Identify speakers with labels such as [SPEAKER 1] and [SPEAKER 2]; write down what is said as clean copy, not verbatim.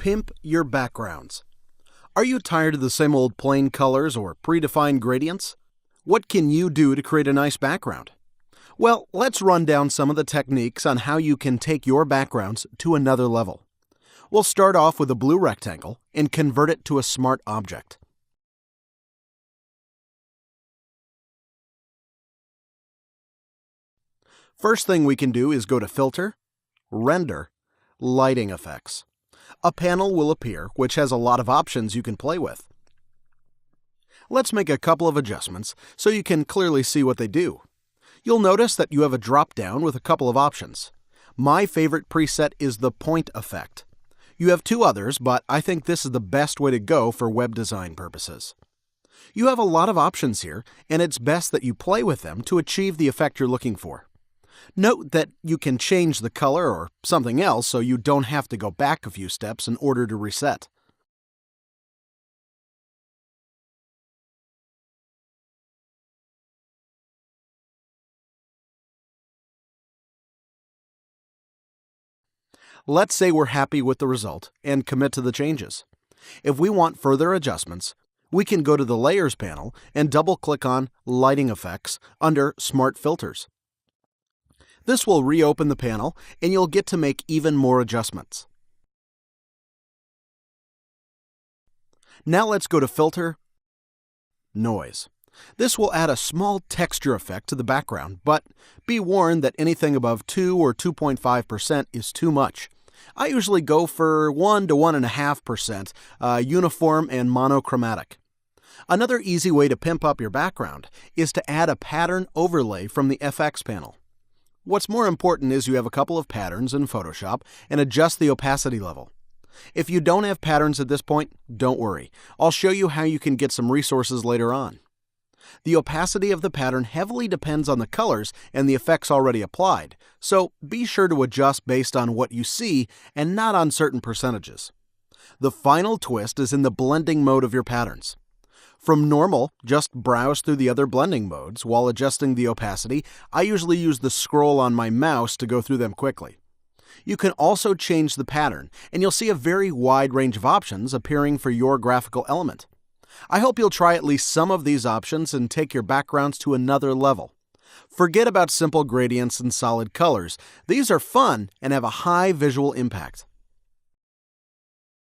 [SPEAKER 1] Pimp your backgrounds. Are you tired of the same old plain colors or predefined gradients? What can you do to create a nice background? Well, let's run down some of the techniques on how you can take your backgrounds to another level. We'll start off with a blue rectangle and convert it to a smart object. First thing we can do is go to Filter, Render, Lighting Effects. A panel will appear which has a lot of options you can play with. Let's make a couple of adjustments so you can clearly see what they do. You'll notice that you have a drop-down with a couple of options. My favorite preset is the point effect. You have two others, but I think this is the best way to go for web design purposes. You have a lot of options here, and it's best that you play with them to achieve the effect you're looking for. Note that you can change the color or something else so you don't have to go back a few steps in order to reset. Let's say we're happy with the result and commit to the changes. If we want further adjustments, we can go to the Layers panel and double-click on Lighting Effects under Smart Filters. This will reopen the panel, and you'll get to make even more adjustments. Now let's go to Filter, Noise. This will add a small texture effect to the background, but be warned that anything above 2 or 2.5% is too much. I usually go for 1 to 1.5%, uniform and monochromatic. Another easy way to pimp up your background is to add a pattern overlay from the FX panel. What's more important is you have a couple of patterns in Photoshop and adjust the opacity level. If you don't have patterns at this point, don't worry. I'll show you how you can get some resources later on. The opacity of the pattern heavily depends on the colors and the effects already applied, so be sure to adjust based on what you see and not on certain percentages. The final twist is in the blending mode of your patterns. From normal, just browse through the other blending modes. While adjusting the opacity, I usually use the scroll on my mouse to go through them quickly. You can also change the pattern, and you'll see a very wide range of options appearing for your graphical element. I hope you'll try at least some of these options and take your backgrounds to another level. Forget about simple gradients and solid colors. These are fun and have a high visual impact.